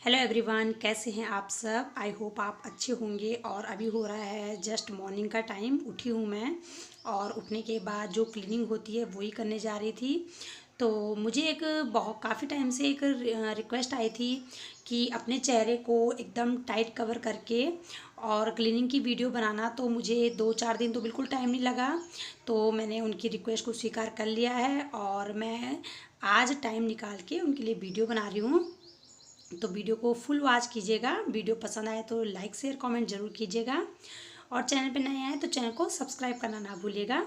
Hello everyone, कैसे हैं आप सब। आई होप आप अच्छे होंगे। और अभी हो रहा है जस्ट मॉर्निंग का टाइम। उठी हूँ मैं और उठने के बाद जो क्लीनिंग होती है वही करने जा रही थी। तो मुझे एक बहुत काफ़ी टाइम से एक रिक्वेस्ट आई थी कि अपने चेहरे को एकदम टाइट कवर करके और क्लीनिंग की वीडियो बनाना। तो मुझे 2-4 दिन तो बिल्कुल टाइम नहीं लगा। तो मैंने उनकी रिक्वेस्ट को स्वीकार कर लिया है और मैं आज टाइम निकाल के उनके लिए वीडियो बना रही हूँ। तो वीडियो को फुल वॉच कीजिएगा। वीडियो पसंद आए तो लाइक शेयर कमेंट ज़रूर कीजिएगा और चैनल पे नए आए तो चैनल को सब्सक्राइब करना ना भूलिएगा।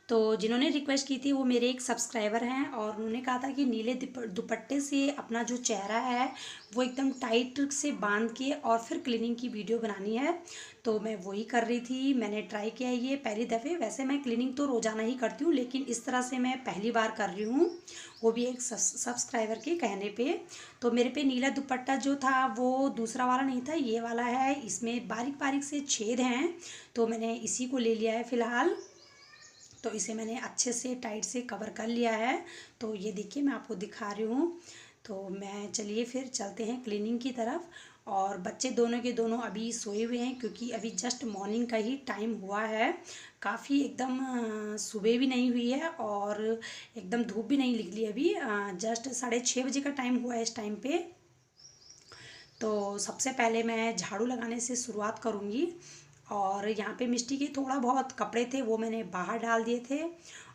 तो जिन्होंने रिक्वेस्ट की थी वो मेरे एक सब्सक्राइबर हैं और उन्होंने कहा था कि नीले दुपट्टे से अपना जो चेहरा है वो एकदम टाइट से बांध के और फिर क्लीनिंग की वीडियो बनानी है। तो मैं वही कर रही थी। मैंने ट्राई किया ये पहली दफ़े। वैसे मैं क्लीनिंग तो रोज़ाना ही करती हूँ लेकिन इस तरह से मैं पहली बार कर रही हूँ, वो भी एक सब्सक्राइबर के कहने पे। तो मेरे पे नीला दुपट्टा जो था वो दूसरा वाला नहीं था, ये वाला है। इसमें बारीक बारीक से छेद हैं तो मैंने इसी को ले लिया है फ़िलहाल। तो इसे मैंने अच्छे से टाइट से कवर कर लिया है। तो ये देखिए मैं आपको दिखा रही हूँ। तो मैं चलिए फिर चलते हैं क्लीनिंग की तरफ। और बच्चे दोनों के दोनों अभी सोए हुए हैं क्योंकि अभी जस्ट मॉर्निंग का ही टाइम हुआ है। काफ़ी एकदम सुबह भी नहीं हुई है और एकदम धूप भी नहीं निकली अभी। जस्ट 6:30 बजे का टाइम हुआ है इस टाइम पे। तो सबसे पहले मैं झाड़ू लगाने से शुरुआत करूँगी। और यहाँ पे मिट्टी के थोड़ा बहुत कपड़े थे वो मैंने बाहर डाल दिए थे।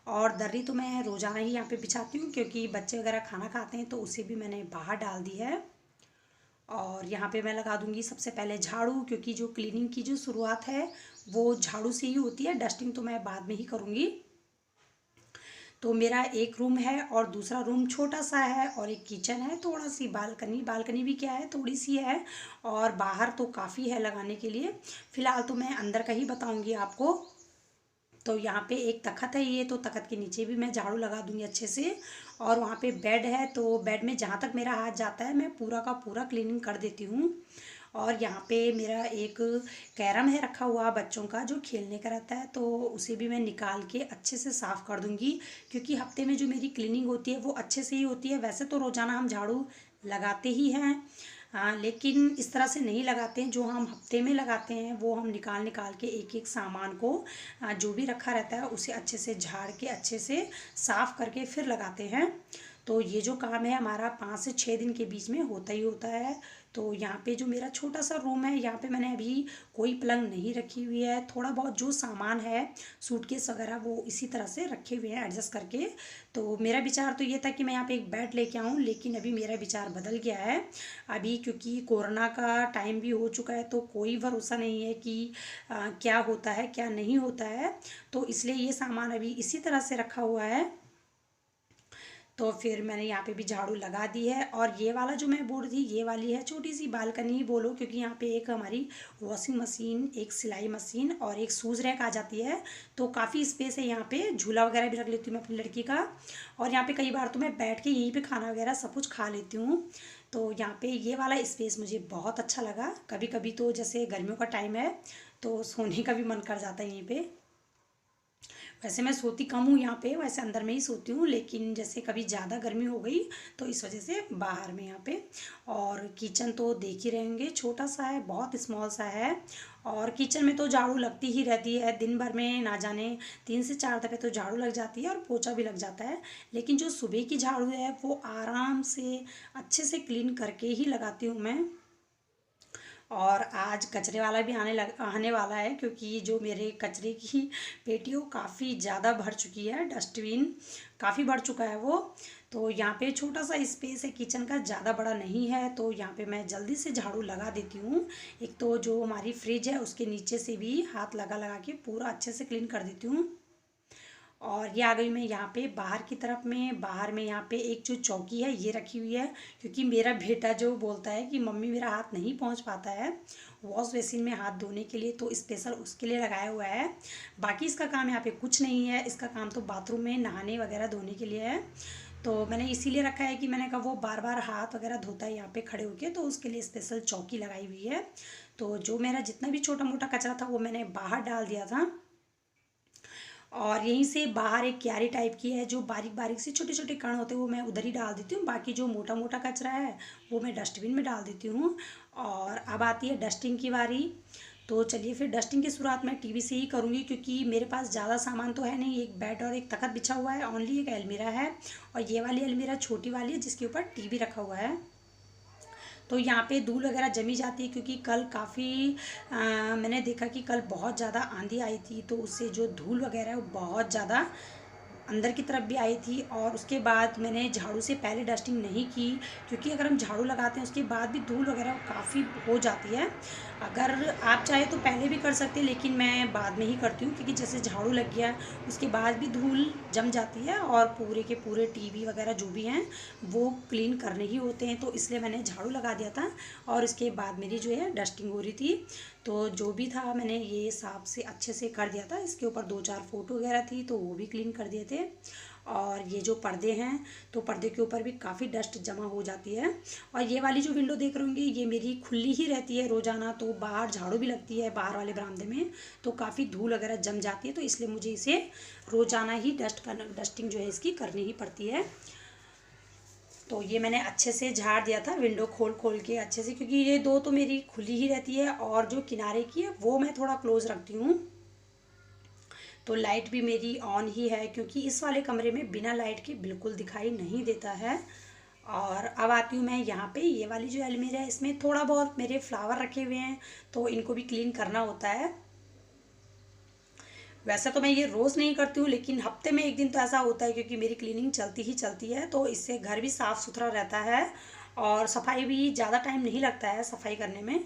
और दर्री तो मैं रोज़ाना ही यहाँ पे बिछाती हूँ क्योंकि बच्चे वगैरह खाना खाते हैं तो उसे भी मैंने बाहर डाल दी है। और यहाँ पे मैं लगा दूँगी सबसे पहले झाड़ू क्योंकि जो क्लीनिंग की जो शुरुआत है वो झाड़ू से ही होती है। डस्टिंग तो मैं बाद में ही करूँगी। तो मेरा एक रूम है और दूसरा रूम छोटा सा है और एक किचन है, थोड़ा सी बालकनी। बालकनी भी क्या है, थोड़ी सी है। और बाहर तो काफ़ी है लगाने के लिए। फ़िलहाल तो मैं अंदर का ही बताऊंगी आपको। तो यहाँ पे एक तखत है, ये तो तखत के नीचे भी मैं झाड़ू लगा दूंगी अच्छे से। और वहाँ पे बेड है तो बेड में जहाँ तक मेरा हाथ जाता है मैं पूरा का पूरा क्लीनिंग कर देती हूँ। और यहाँ पे मेरा एक कैरम है रखा हुआ बच्चों का जो खेलने का रहता है, तो उसे भी मैं निकाल के अच्छे से साफ़ कर दूँगी। क्योंकि हफ्ते में जो मेरी क्लीनिंग होती है वो अच्छे से ही होती है। वैसे तो रोज़ाना हम झाड़ू लगाते ही हैं, हाँ, लेकिन इस तरह से नहीं लगाते हैं। जो हम हफ्ते में लगाते हैं वो हम निकाल निकाल के एक एक सामान को जो भी रखा रहता है उसे अच्छे से झाड़ के अच्छे से साफ़ करके फिर लगाते हैं। तो ये जो काम है हमारा 5 से 6 दिन के बीच में होता ही होता है। तो यहाँ पे जो मेरा छोटा सा रूम है यहाँ पे मैंने अभी कोई पलंग नहीं रखी हुई है। थोड़ा बहुत जो सामान है सूटकेस वगैरह वो इसी तरह से रखे हुए हैं एडजस्ट करके। तो मेरा विचार तो ये था कि मैं यहाँ पे एक बेड लेके आऊँ, लेकिन अभी मेरा विचार बदल गया है। अभी क्योंकि कोरोना का टाइम भी हो चुका है तो कोई भरोसा नहीं है कि क्या होता है क्या नहीं होता है। तो इसलिए ये सामान अभी इसी तरह से रखा हुआ है। तो फिर मैंने यहाँ पे भी झाड़ू लगा दी है। और ये वाला जो मैं बोल रही थी ये वाली है छोटी सी बालकनी ही बोलो, क्योंकि यहाँ पे एक हमारी वॉशिंग मशीन, एक सिलाई मशीन और एक शूज़ रैक आ जाती है। तो काफ़ी स्पेस है यहाँ पे। झूला वगैरह भी रख लेती हूँ मैं अपनी लड़की का। और यहाँ पे कई बार तो मैं बैठ के यहीं पे खाना वगैरह सब कुछ खा लेती हूँ। तो यहाँ पे ये वाला स्पेस मुझे बहुत अच्छा लगा। कभी कभी तो जैसे गर्मियों का टाइम है तो सोने का भी मन कर जाता है यहीं पे। वैसे मैं सोती कम हूँ यहाँ पे, वैसे अंदर में ही सोती हूँ, लेकिन जैसे कभी ज़्यादा गर्मी हो गई तो इस वजह से बाहर में यहाँ पे। और किचन तो देख ही रहेंगे, छोटा सा है, बहुत स्मॉल सा है। और किचन में तो झाड़ू लगती ही रहती है दिन भर में, ना जाने 3 से 4 दफ़े तो झाड़ू लग जाती है और पोछा भी लग जाता है। लेकिन जो सुबह की झाड़ू है वो आराम से अच्छे से क्लीन करके ही लगाती हूँ मैं। और आज कचरे वाला भी आने वाला है क्योंकि जो मेरे कचरे की पेटी वो काफ़ी ज़्यादा भर चुकी है। डस्टबिन काफ़ी भर चुका है वो। तो यहाँ पे छोटा सा स्पेस है किचन का, ज़्यादा बड़ा नहीं है। तो यहाँ पे मैं जल्दी से झाड़ू लगा देती हूँ। एक तो जो हमारी फ्रिज है उसके नीचे से भी हाथ लगा लगा के पूरा अच्छे से क्लीन कर देती हूँ। और ये आ गई मैं यहाँ पे बाहर की तरफ में। बाहर में यहाँ पे एक जो चौकी है ये रखी हुई है क्योंकि मेरा बेटा जो बोलता है कि मम्मी मेरा हाथ नहीं पहुँच पाता है वॉश बेसिन में हाथ धोने के लिए, तो स्पेशल उसके लिए लगाया हुआ है। बाकी इसका काम यहाँ पे कुछ नहीं है। इसका काम तो बाथरूम में नहाने वगैरह धोने के लिए है। तो मैंने इसीलिए रखा है कि मैंने कहा वो बार बार हाथ वगैरह धोता है यहाँ पे खड़े होके, तो उसके लिए स्पेशल चौकी लगाई हुई है। तो जो मेरा जितना भी छोटा मोटा कचरा था वो मैंने बाहर डाल दिया था। और यहीं से बाहर एक क्यारी टाइप की है, जो बारीक बारीक से छोटे छोटे कण होते हैं वो मैं उधर ही डाल देती हूँ। बाकी जो मोटा मोटा कचरा है वो मैं डस्टबिन में डाल देती हूँ। और अब आती है डस्टिंग की बारी। तो चलिए फिर डस्टिंग की शुरुआत मैं टीवी से ही करूँगी, क्योंकि मेरे पास ज़्यादा सामान तो है नहीं। एक बेड और एक तखत बिछा हुआ है, ओनली एक अलमीरा है, और ये वाली अलमीरा छोटी वाली है जिसके ऊपर टीवी रखा हुआ है। तो यहाँ पे धूल वगैरह जमी जाती है, क्योंकि कल काफ़ी मैंने देखा कि कल बहुत ज़्यादा आंधी आई थी, तो उससे जो धूल वगैरह है वो बहुत ज़्यादा अंदर की तरफ भी आई थी। और उसके बाद मैंने झाड़ू से पहले डस्टिंग नहीं की, क्योंकि अगर हम झाड़ू लगाते हैं उसके बाद भी धूल वगैरह काफ़ी हो जाती है। अगर आप चाहे तो पहले भी कर सकते हैं, लेकिन मैं बाद में ही करती हूँ, क्योंकि जैसे झाड़ू लग गया उसके बाद भी धूल जम जाती है, और पूरे के पूरे टीवी वगैरह जो भी हैं वो क्लीन करने ही होते हैं। तो इसलिए मैंने झाड़ू लगा दिया था, और इसके बाद मेरी जो है डस्टिंग हो रही थी। तो जो भी था मैंने ये साफ से अच्छे से कर दिया था। इसके ऊपर 2-4 फोटो वगैरह थी तो वो भी क्लीन कर दिए थे। और ये जो पर्दे हैं, तो पर्दे के ऊपर भी काफ़ी डस्ट जमा हो जाती है। और ये वाली जो विंडो देख रहे होंगे ये मेरी खुली ही रहती है रोज़ाना, तो बाहर झाड़ू भी लगती है बाहर वाले बरामदे में, तो काफ़ी धूल वगैरह जम जाती है। तो इसलिए मुझे इसे रोज़ाना ही डस्टिंग जो है इसकी करनी ही पड़ती है। तो ये मैंने अच्छे से झाड़ दिया था, विंडो खोल खोल के अच्छे से, क्योंकि ये दो तो मेरी खुली ही रहती है, और जो किनारे की है वो मैं थोड़ा क्लोज रखती हूँ। तो लाइट भी मेरी ऑन ही है, क्योंकि इस वाले कमरे में बिना लाइट के बिल्कुल दिखाई नहीं देता है। और अब आती हूँ मैं यहाँ पे, ये वाली जो अलमीरा है इसमें थोड़ा बहुत मेरे फ्लावर रखे हुए हैं, तो इनको भी क्लीन करना होता है। वैसे तो मैं ये रोज़ नहीं करती हूँ, लेकिन हफ्ते में एक दिन तो ऐसा होता है, क्योंकि मेरी क्लीनिंग चलती ही चलती है, तो इससे घर भी साफ़ सुथरा रहता है, और सफाई भी ज़्यादा टाइम नहीं लगता है सफाई करने में।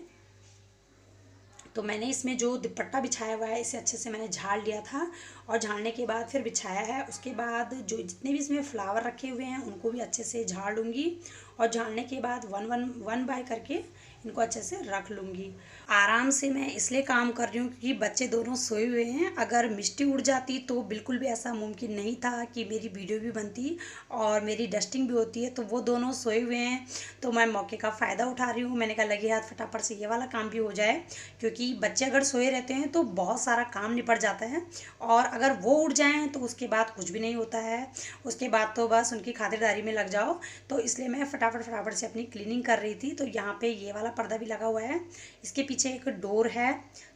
तो मैंने इसमें जो दुपट्टा बिछाया हुआ है इसे अच्छे से मैंने झाड़ लिया था, और झाड़ने के बाद फिर बिछाया है। उसके बाद जो जितने भी इसमें फ्लावर रखे हुए हैं उनको भी अच्छे से झाड़ लूँगी, और झाड़ने के बाद वन बाय करके इनको अच्छे से रख लूँगी। आराम से मैं इसलिए काम कर रही हूँ क्योंकि बच्चे दोनों सोए हुए हैं। अगर मिष्टी उड़ जाती तो बिल्कुल भी ऐसा मुमकिन नहीं था कि मेरी वीडियो भी बनती और मेरी डस्टिंग भी होती है। तो वो दोनों सोए हुए हैं, तो मैं मौके का फ़ायदा उठा रही हूँ। मैंने कहा लगे हाथ फटाफट से ये वाला काम भी हो जाए, क्योंकि बच्चे अगर सोए रहते हैं तो बहुत सारा काम निपट जाता है, और अगर वो उठ जाएँ तो उसके बाद कुछ भी नहीं होता है। उसके बाद तो बस उनकी खातिरदारी में लग जाओ। तो इसलिए मैं फटाफट से अपनी क्लीनिंग कर रही थी। तो यहाँ पे ये वाला पर्दा भी लगा हुआ है, इसके पीछे एक डोर है,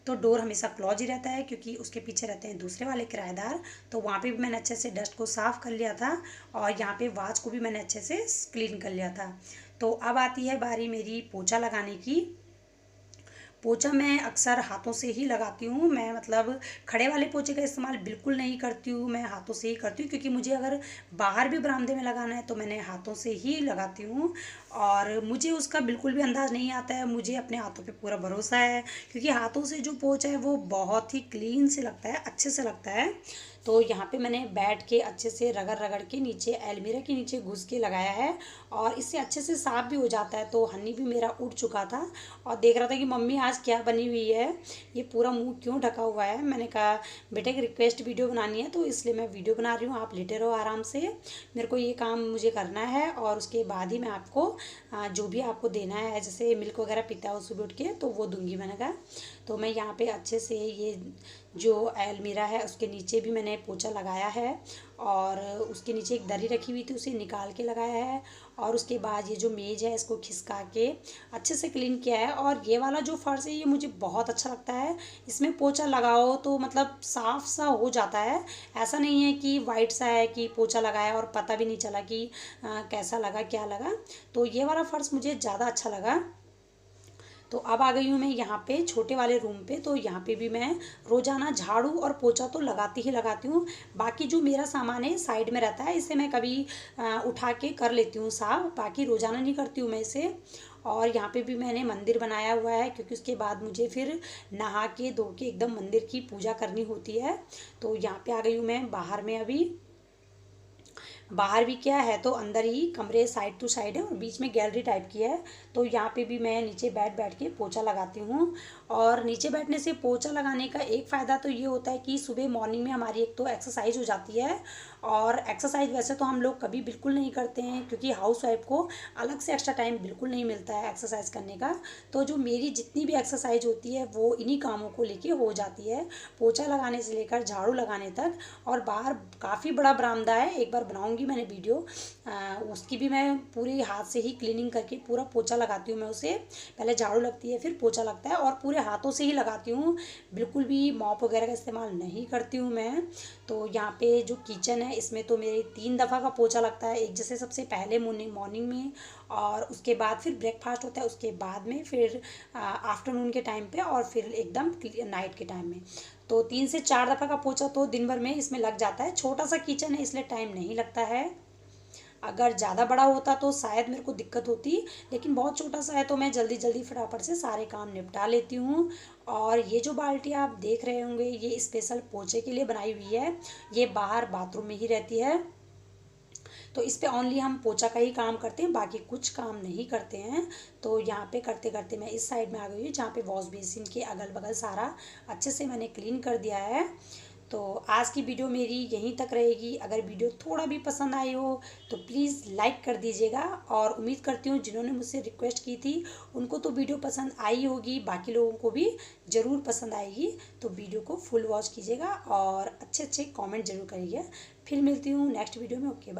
तो डोर हमेशा क्लोज ही रहता है, क्योंकि उसके पीछे रहते हैं दूसरे वाले किराएदार। तो वहाँ पे भी मैंने अच्छे से डस्ट को साफ़ कर लिया था, और यहाँ पे वाच को भी मैंने अच्छे से क्लीन कर लिया था। तो अब आती है बारी मेरी पोछा लगाने की। पोछा मैं अक्सर हाथों से ही लगाती हूँ। मैं मतलब खड़े वाले पोछे का इस्तेमाल बिल्कुल नहीं करती हूँ, मैं हाथों से ही करती हूँ, क्योंकि मुझे अगर बाहर भी बरामदे में लगाना है तो मैंने हाथों से ही लगाती हूँ, और मुझे उसका बिल्कुल भी अंदाज़ नहीं आता है। मुझे अपने हाथों पे पूरा भरोसा है, क्योंकि हाथों से जो पोछा है वो बहुत ही क्लीन से लगता है, अच्छे से लगता है। तो यहाँ पे मैंने बैठ के अच्छे से रगड़ रगड़ के नीचे अलमीरा के नीचे घुस के लगाया है, और इससे अच्छे से साफ़ भी हो जाता है। तो हनी भी मेरा उठ चुका था और देख रहा था कि मम्मी आज क्या बनी हुई है, ये पूरा मुंह क्यों ढका हुआ है। मैंने कहा बेटे एक रिक्वेस्ट वीडियो बनानी है, तो इसलिए मैं वीडियो बना रही हूँ, आप लेटे रहो आराम से, मेरे को ये काम मुझे करना है, और उसके बाद ही मैं आपको जो भी आपको देना है, जैसे मिल्क वगैरह पीता है सुबह उठ के, तो वो दूंगी। मैंने कहा तो मैं यहाँ पे अच्छे से ये जो अलमीरा है उसके नीचे भी मैंने पोछा लगाया है, और उसके नीचे एक दरी रखी हुई थी उसे निकाल के लगाया है, और उसके बाद ये जो मेज़ है इसको खिसका के अच्छे से क्लीन किया है। और ये वाला जो फर्श है ये मुझे बहुत अच्छा लगता है, इसमें पोछा लगाओ तो मतलब साफ सा हो जाता है। ऐसा नहीं है कि वाइट सा है कि पोछा लगाया और पता भी नहीं चला कि कैसा लगा क्या लगा। तो ये वाला फर्श मुझे ज़्यादा अच्छा लगा। तो अब आ गई हूँ मैं यहाँ पे छोटे वाले रूम पे। तो यहाँ पे भी मैं रोज़ाना झाड़ू और पोछा तो लगाती ही लगाती हूँ। बाकी जो मेरा सामान है साइड में रहता है, इसे मैं कभी उठा के कर लेती हूँ साफ, बाकी रोज़ाना नहीं करती हूँ मैं इसे। और यहाँ पे भी मैंने मंदिर बनाया हुआ है, क्योंकि उसके बाद मुझे फिर नहा के धो के एकदम मंदिर की पूजा करनी होती है। तो यहाँ पे आ गई हूँ मैं बाहर में। अभी बाहर भी क्या है तो अंदर ही कमरे साइड टू साइड है और बीच में गैलरी टाइप की है। तो यहाँ पे भी मैं नीचे बैठ बैठ के पोछा लगाती हूँ। और नीचे बैठने से पोछा लगाने का एक फ़ायदा तो ये होता है कि सुबह मॉर्निंग में हमारी एक तो एक्सरसाइज हो जाती है। और एक्सरसाइज वैसे तो हम लोग कभी बिल्कुल नहीं करते हैं, क्योंकि हाउस वाइफ को अलग से एक्स्ट्रा टाइम बिल्कुल नहीं मिलता है एक्सरसाइज करने का। तो जो मेरी जितनी भी एक्सरसाइज होती है वो इन्हीं कामों को लेके हो जाती है, पोछा लगाने से लेकर झाड़ू लगाने तक। और बाहर काफ़ी बड़ा बरामदा है, एक बार बनाऊंगी मैंने वीडियो, उसकी भी मैं पूरी हाथ से ही क्लीनिंग करके पूरा पोछा लगाती हूँ मैं उसे। पहले झाड़ू लगती है, फिर पोछा लगता है, और पूरे हाथों से ही लगाती हूँ, बिल्कुल भी मॉप वगैरह का इस्तेमाल नहीं करती हूँ मैं। तो यहाँ पे जो किचन है इसमें तो मेरे 3 दफ़ा का पोछा लगता है। एक जैसे सबसे पहले मॉर्निंग में, और उसके बाद फिर ब्रेकफास्ट होता है, उसके बाद में फिर आफ्टरनून के टाइम पे, और फिर एकदम नाइट के टाइम में। तो 3 से 4 दफ़ा का पोछा तो दिन भर में इसमें लग जाता है। छोटा सा किचन है इसलिए टाइम नहीं लगता है। अगर ज़्यादा बड़ा होता तो शायद मेरे को दिक्कत होती, लेकिन बहुत छोटा सा है तो मैं जल्दी जल्दी फटाफट से सारे काम निपटा लेती हूँ। और ये जो बाल्टी आप देख रहे होंगे ये स्पेशल पोछे के लिए बनाई हुई है। ये बाहर बाथरूम में ही रहती है, तो इस पे ओनली हम पोछा का ही काम करते हैं, बाकी कुछ काम नहीं करते हैं। तो यहाँ पे करते करते मैं इस साइड में आ गई हूँ जहाँ पे वॉश बेसिन के अगल बगल सारा अच्छे से मैंने क्लीन कर दिया है। तो आज की वीडियो मेरी यहीं तक रहेगी। अगर वीडियो थोड़ा भी पसंद आई हो तो प्लीज़ लाइक कर दीजिएगा। और उम्मीद करती हूँ जिन्होंने मुझसे रिक्वेस्ट की थी उनको तो वीडियो पसंद आई होगी, बाकी लोगों को भी ज़रूर पसंद आएगी। तो वीडियो को फुल वॉच कीजिएगा और अच्छे अच्छे कमेंट जरूर करिएगा। फिर मिलती हूँ नेक्स्ट वीडियो में। Okay, bye.